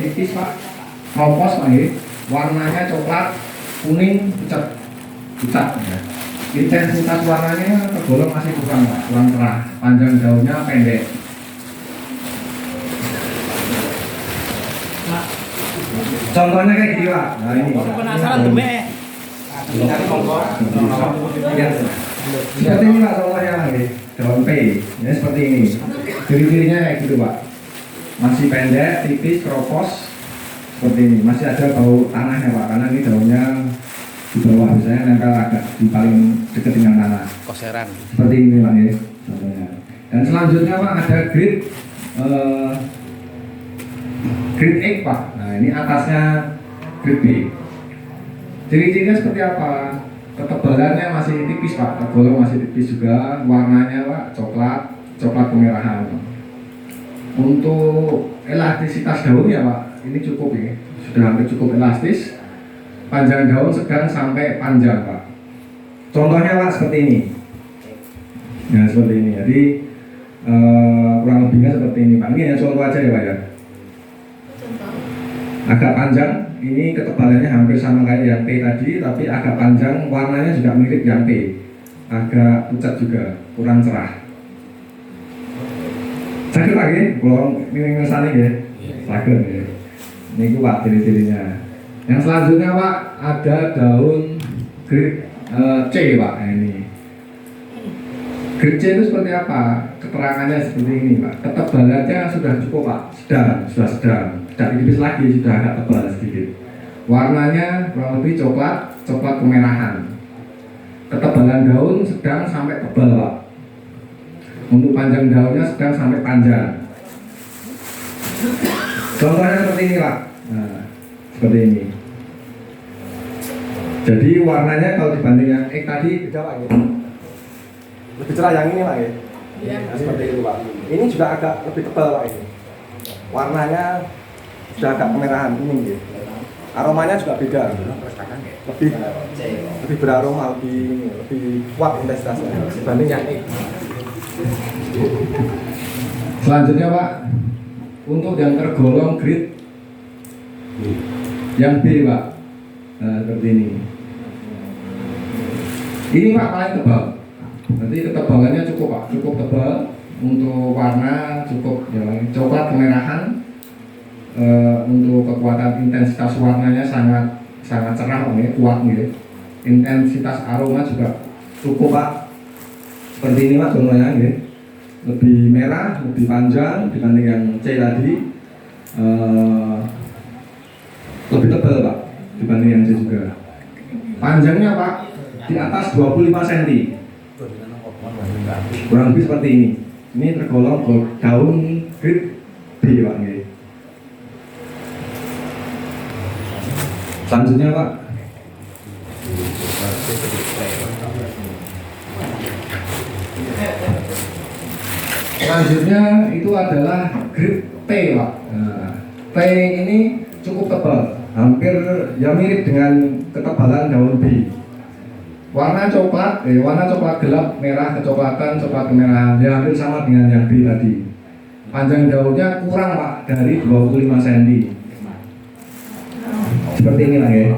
tipis Pak, kropos Pak ya. Warnanya coklat, kuning, pucat, ya. Intensitas warnanya tergolong masih kurang Pak, kurang cerah. Panjang daunnya pendek. Contohnya kayak gini Pak. Nah ini. Penasaran tuh Be. Seperti ini Pak contohnya nih, daun P. Ya seperti ini. Ciri-cirinya kayak gitu Pak. Masih pendek, tipis, kropos. Seperti ini. Masih ada bau tanahnya Pak, karena ini daunnya di bawah, biasanya nempel agak di paling dekat dengan tanah. Koseran. Seperti ini Pak ya. Contohnya. Dan selanjutnya Pak ada grade grade X Pak. Nah ini atasnya grade B. Ciri-cirinya seperti apa? Ketebalannya masih tipis Pak, tergolong masih tipis juga. Warnanya Pak coklat, coklat kemerahan. Untuk elastisitas daunnya Pak, ini cukup ya, sudah hampir cukup elastis. Panjang daun sedang sampai panjang Pak. Contohnya Pak seperti ini. Nah seperti ini. Jadi kurang lebihnya seperti ini Pak. Ini hanya contoh aja ya Pak ya. Agak panjang, ini ketebalannya hampir sama kayak yang P tadi, tapi agak panjang, warnanya juga mirip yang P. Agak pucat juga, kurang cerah. Sakit lagi, kalau ini sana ya, sakit ya. Ini Pak ciri-cirinya. Yang selanjutnya Pak ada daun grade C Pak. Nah, ini grade C itu seperti apa? Keterangannya seperti ini Pak. Ketebalannya sudah cukup Pak, sudah sedang. Tidak tipis lagi, sudah agak tebal sedikit. Warnanya kurang lebih coklat, coklat kemerahan. Ketebalan daun sedang sampai tebal Pak. Untuk panjang daunnya sedang sampai panjang. Contohnya seperti ini Pak. Nah, seperti ini. Jadi warnanya kalau dibanding yang X tadi beda Pak ya. Lebih cerah yang ini Pak ya. Nah, seperti itu Pak. Ini juga agak lebih tebal Pak ini. Warnanya sudah agak kemerahan kuning ya. Aromanya juga beda. Lebih beraroma, lebih kuat intensitasnya dibanding yang X. Selanjutnya Pak, untuk yang tergolong grade yang B Pak. Nah, seperti ini. Ini Pak paling tebal. Nanti ketebalannya cukup Pak, cukup tebal. Untuk warna cukup ya, coklat kemerahan. Untuk kekuatan intensitas warnanya sangat cerah ya, kuat gitu. Intensitas aroma juga cukup Pak. Seperti ini Pak contohnya gitu. Lebih merah, lebih panjang dibanding yang C tadi. Lebih tebal Pak dibanding yang C juga. Panjangnya Pak di atas 25 cm. Kurang lebih seperti ini. Ini tergolong daun grade B Pak gitu. Selanjutnya Pak, selanjutnya itu adalah grade T Pak. Nah, T ini cukup tebal, hampir ya mirip dengan ketebalan daun B. Warna coklat gelap, merah kecoklatan, coklat kemerahan, ya hampir sama dengan yang B tadi. Panjang daunnya kurang Pak dari 25 cm. Seperti ini lah ya.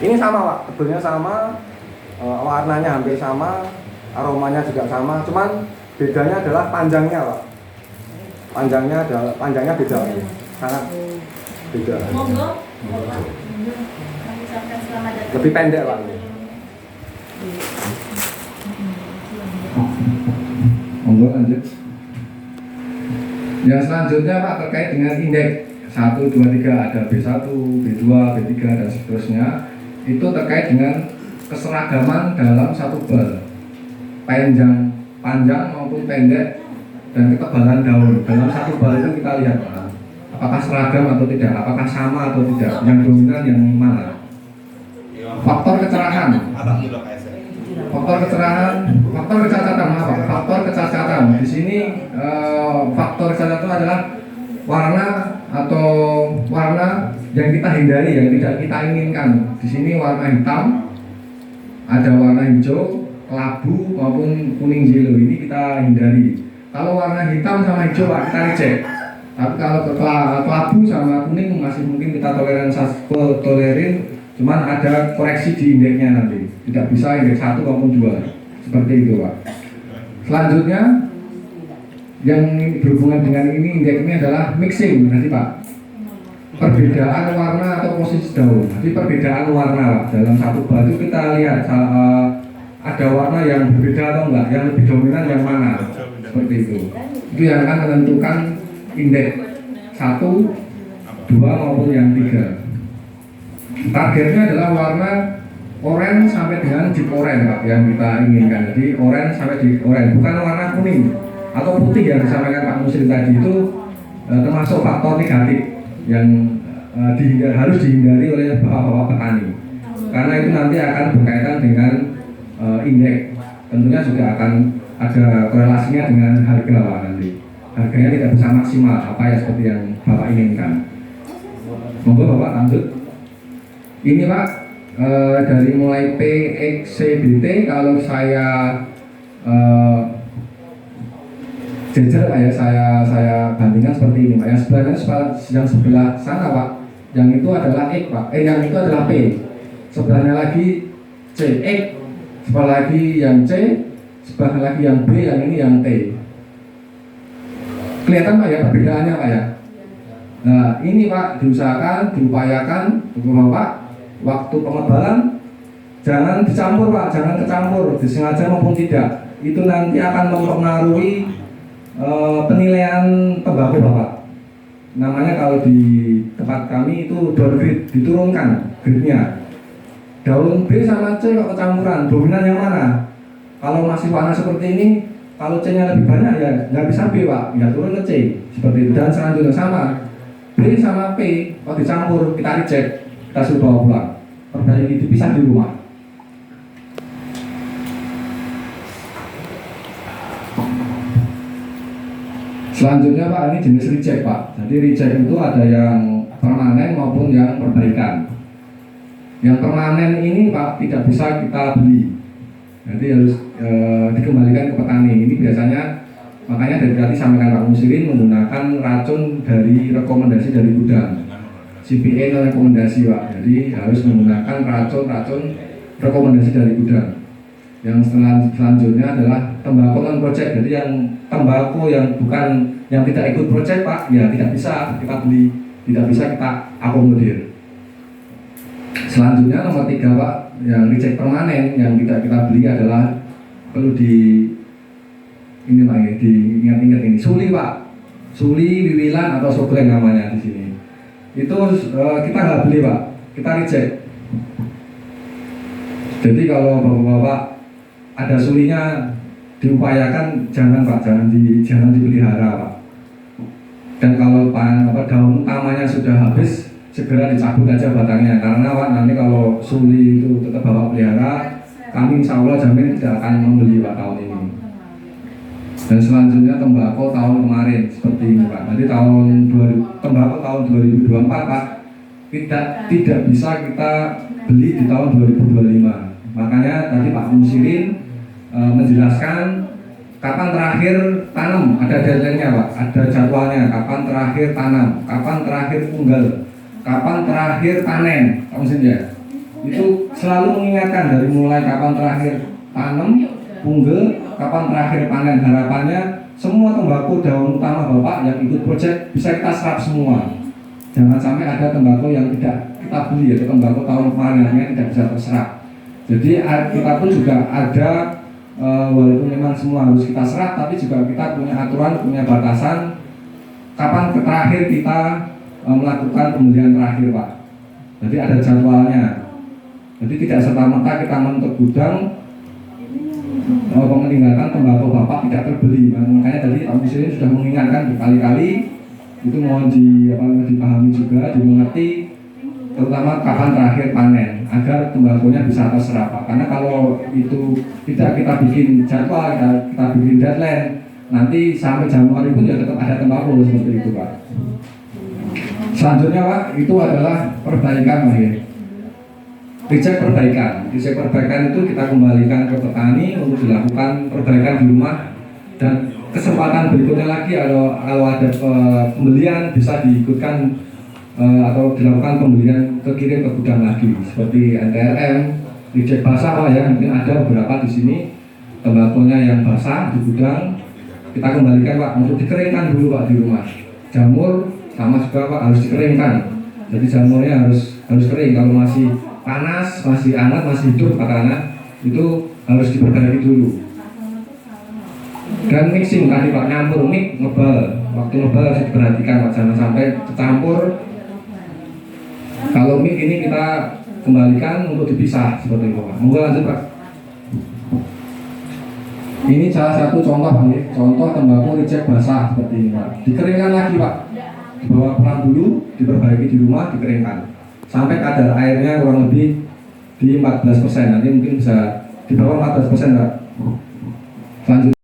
Ini sama Pak, tebalnya sama, warnanya hampir sama, aromanya juga sama, cuman bedanya adalah panjangnya Pak. Panjangnya beda, sangat beda. Lebih pendek Pak. Monggo lanjut. Yang selanjutnya Pak terkait dengan indeks 1, 2, 3 ada B1, B2, B3 dan seterusnya. Itu terkait dengan keseragaman dalam satu bal, panjang maupun pendek, dan ketebalan daun dalam satu bal itu kita lihat apakah seragam atau tidak, apakah sama atau tidak, yang dominan yang mana. Faktor kecacatan di sini. Faktor kecacatan itu adalah warna yang kita hindari, yang tidak kita inginkan. Di sini warna hitam, ada warna hijau, kelabu maupun kuning jelo, ini kita hindari. Kalau warna hitam sama hijau Pak kita reject. Tapi kalau ke kelabu sama kuning masih mungkin kita tolerin, cuman ada koreksi di indeksnya nanti. Tidak bisa indeks 1 maupun 2. Seperti itu, Pak. Selanjutnya yang berhubungan dengan ini indeks ini adalah mixing nanti, Pak. Perbedaan warna atau posisi daun. Jadi perbedaan warna, Pak. Dalam satu batu kita lihat ada warna yang berbeda atau enggak, yang lebih dominan yang mana. Seperti itu. Itu yang akan menentukan indeks 1, 2 maupun yang 3. Targetnya adalah warna oranye sampai dengan deep orange, Pak, yang kita inginkan. Jadi oranye sampai deep orange, bukan warna kuning atau putih yang disampaikan Pak Muslim tadi itu termasuk faktor negatif yang harus dihindari oleh bapak-bapak petani, karena itu nanti akan berkaitan dengan indeks. Tentunya juga akan ada korelasinya dengan harga, Pak, nanti harganya tidak bisa maksimal apa ya seperti yang Bapak inginkan. Monggo Bapak lanjut. Ini Pak, dari mulai PXCBT kalau saya jejer kayak saya bandingkan seperti ini, Pak. Yang sebelah sana, Pak, yang itu adalah X, Pak. Yang itu adalah P. Sebelahnya lagi C, X. Sebelah lagi yang C, sebelah lagi yang B, yang ini yang T. Kelihatan, Pak, ya perbedaannya, Pak, ya. Nah, ini Pak diupayakan Bapak, waktu pengebalan jangan dicampur, Pak, jangan kecampur, disengaja maupun tidak. Itu nanti akan mempengaruhi penilaian tembakau, Bapak. Namanya kalau di tempat kami itu downgrade, diturunkan grade-nya. Daun B sama C kok kecampuran, dominan yang mana? Kalau masih warna seperti ini, kalau C-nya lebih banyak ya nggak bisa B, Pak, ya turun ke C. Seperti itu. Dan selanjutnya sama, B sama P kalau dicampur kita reject, kita suruh bawa pulang, perbaiki, dipisah di rumah. Selanjutnya, Pak, ini jenis reject, Pak. Jadi reject itu ada yang permanen maupun yang perbaikan. Yang permanen ini, Pak, tidak bisa kita beli. Jadi harus dikembalikan ke petani. Ini biasanya makanya dari tadi sampaikan Pak Musirin menggunakan racun dari rekomendasi dari gudang. CPA rekomendasi, Pak. Jadi harus menggunakan racun rekomendasi dari gudang. Yang selanjutnya adalah tembakau non project. Jadi yang tembakau yang bukan, yang tidak ikut project, Pak, ya tidak bisa kita beli, tidak bisa kita akomodir. Selanjutnya nomor 3, Pak, yang reject permanen yang tidak kita beli adalah perlu ini Pak, ya, diingat-ingat ini suli, Pak, suli, wiwilan atau sogren namanya di sini. Itu kita nggak beli, Pak, kita reject. Jadi kalau bapak-bapak ada sulinya diupayakan jangan, Pak, jangan dipelihara, Pak. Dan kalau daun utamanya sudah habis, segera dicabut aja batangnya, karena Pak, nanti kalau suli itu tetap bapak pelihara, kami insya Allah jamin tidak akan membeli, Pak, tahun ini. Dan selanjutnya tembakau tahun kemarin seperti ini, Pak. Nanti tembakau tahun 2024, Pak, tidak bisa kita beli di tahun 2025. Makanya tadi Pak Musirin menjelaskan kapan terakhir tanam, ada deadline-nya, Pak, ada jadwalnya, kapan terakhir tanam, kapan terakhir unggal, kapan terakhir panen, Pak Musirin ya. Itu selalu mengingatkan dari mulai kapan terakhir tanam, unggal, kapan terakhir panen. Harapannya semua tembakau daun utama Bapak yang ikut proyek bisa kita serap semua. Jangan sampai ada tembakau yang tidak kita beli, atau tembakau tahun kemarin yang tidak bisa terserap. Jadi kita pun juga ada, walaupun memang semua harus kita serap, tapi juga kita punya aturan, punya batasan kapan terakhir kita melakukan pembelian terakhir, Pak. Jadi ada jadwalnya. Jadi tidak serta-merta kita menutup gudang, meninggalkan tembakau Bapak tidak terbeli. Makanya tadi Pak Musirin sudah mengingatkan berkali-kali, itu mohon dipahami juga, dimengerti, terutama kapan terakhir panen, agar tembakunya bisa terserap, Pak. Karena kalau itu tidak kita bikin jadwal, kita bikin deadline, nanti sampai Januari pun ya tetap ada tembakau seperti itu, Pak. Selanjutnya, Pak, itu adalah perbaikan, Pak, ya. Reject perbaikan itu kita kembalikan ke petani untuk dilakukan perbaikan di rumah dan kesempatan berikutnya lagi kalau ada pembelian bisa diikutkan atau dilakukan pembelian kirim ke gudang lagi seperti NTRM, reject basah Pak ya, mungkin ada beberapa di sini tembakonya yang basah di gudang kita kembalikan Pak untuk dikeringkan dulu Pak di rumah. Jamur sama juga Pak harus dikeringkan. Jadi jamurnya harus kering. Kalau masih panas, masih hangat, masih hidup katakanlah itu harus diperbaiki dulu. Dan mixing tadi Pak, nyampur mix ngebal. Waktu ngebal harus diperhatikan Pak, jangan sampai tercampur. Kalau mix ini kita kembalikan untuk dipisah seperti itu Pak. Monggo lanjut Pak. Ini salah satu contoh Pak, ya. Contoh tembakau reject basah seperti ini Pak. Dikeringkan lagi Pak. Dibawa pulang dulu, diperbaiki di rumah, dikeringkan. Sampai kadar airnya kurang lebih di 14%. Nanti mungkin bisa di bawah 14% Pak. Selanjutnya